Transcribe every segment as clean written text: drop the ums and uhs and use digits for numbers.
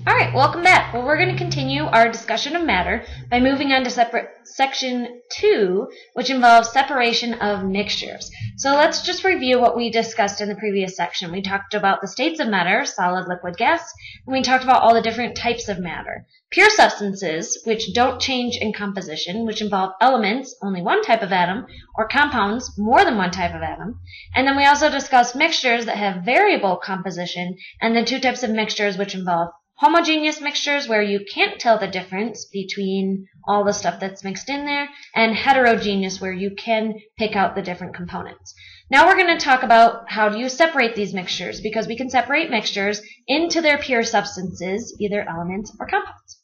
Alright, welcome back. Well, we're going to continue our discussion of matter by moving on to section 2, which involves separation of mixtures. So let's just review what we discussed in the previous section. We talked about the states of matter, solid, liquid, gas, and we talked about all the different types of matter. Pure substances, which don't change in composition, which involve elements, only one type of atom, or compounds, more than one type of atom. And then we also discussed mixtures that have variable composition, and the two types of mixtures which involve homogeneous mixtures, where you can't tell the difference between all the stuff that's mixed in there, and heterogeneous, where you can pick out the different components. Now we're going to talk about how do you separate these mixtures, because we can separate mixtures into their pure substances, either elements or compounds.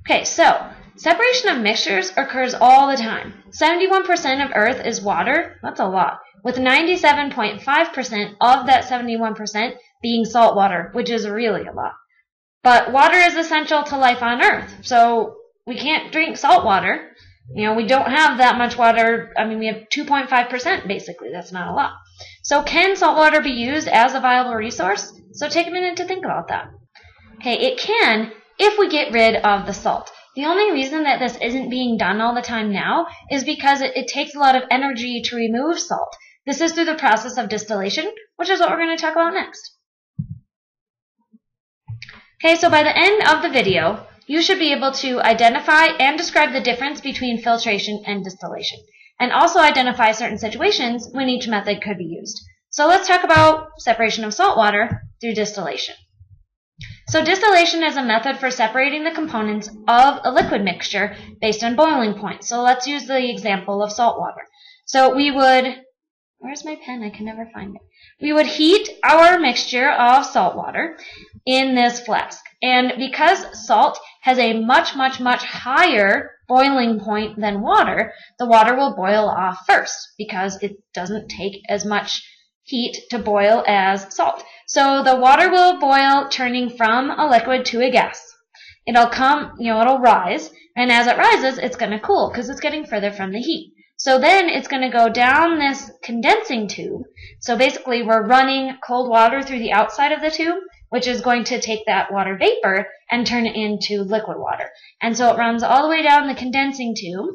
Okay, so separation of mixtures occurs all the time. 71% of Earth is water. That's a lot. With 97.5% of that 71% being salt water, which is really a lot. But water is essential to life on Earth, so we can't drink salt water. You know, we don't have that much water. I mean, we have 2.5% basically. That's not a lot. So can salt water be used as a viable resource? So take a minute to think about that. Okay, it can if we get rid of the salt. The only reason that this isn't being done all the time now is because it takes a lot of energy to remove salt. This is through the process of distillation, which is what we're going to talk about next. Okay, so by the end of the video, you should be able to identify and describe the difference between filtration and distillation, and also identify certain situations when each method could be used. So let's talk about separation of salt water through distillation. So distillation is a method for separating the components of a liquid mixture based on boiling point. So let's use the example of salt water. So we would, where's my pen? I can never find it. We would heat our mixture of salt water in this flask. And because salt has a much higher boiling point than water, the water will boil off first because it doesn't take as much heat to boil as salt. So the water will boil, turning from a liquid to a gas. It'll come, it'll rise, and as it rises, it's going to cool because it's getting further from the heat. So then it's going to go down this condensing tube. So basically we're running cold water through the outside of the tube, which is going to take that water vapor and turn it into liquid water. And so it runs all the way down the condensing tube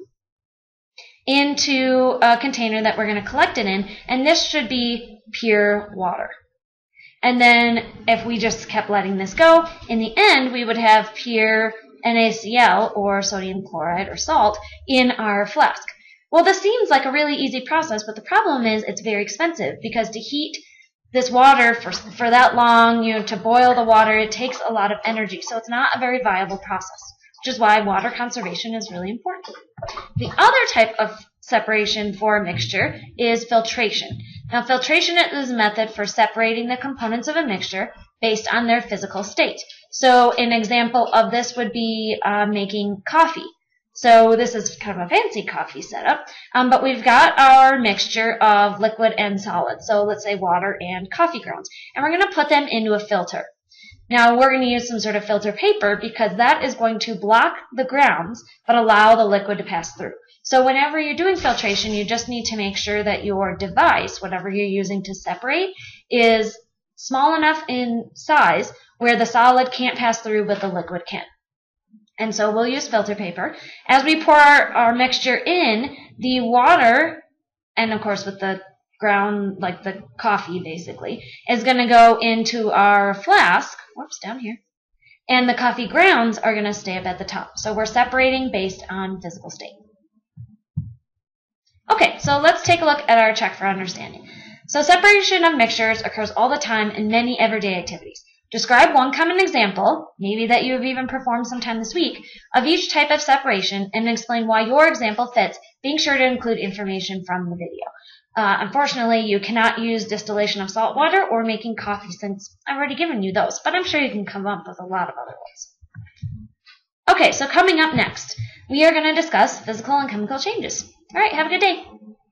into a container that we're going to collect it in, and this should be pure water. And then if we just kept letting this go, in the end we would have pure NaCl, or sodium chloride, or salt, in our flask. Well, this seems like a really easy process, but the problem is it's very expensive, because to heat this water for that long, to boil the water, it takes a lot of energy. So it's not a very viable process, which is why water conservation is really important. The other type of separation for a mixture is filtration. Now, filtration is a method for separating the components of a mixture based on their physical state. So an example of this would be making coffee. So this is kind of a fancy coffee setup, but we've got our mixture of liquid and solid. So let's say water and coffee grounds, and we're going to put them into a filter. Now we're going to use some sort of filter paper because that is going to block the grounds but allow the liquid to pass through. So whenever you're doing filtration, you just need to make sure that your device, whatever you're using to separate, is small enough in size where the solid can't pass through but the liquid can. And so we'll use filter paper. As we pour our mixture in, the water, and of course with the ground, like the coffee basically, is going to go into our flask, whoops, down here, and the coffee grounds are going to stay up at the top. So we're separating based on physical state. Okay, so let's take a look at our check for understanding. So separation of mixtures occurs all the time in many everyday activities. Describe one common example, maybe that you have even performed sometime this week, of each type of separation and explain why your example fits, being sure to include information from the video. Unfortunately, you cannot use distillation of salt water or making coffee since I've already given you those, but I'm sure you can come up with a lot of other ways. Okay, so coming up next, we are going to discuss physical and chemical changes. All right, have a good day.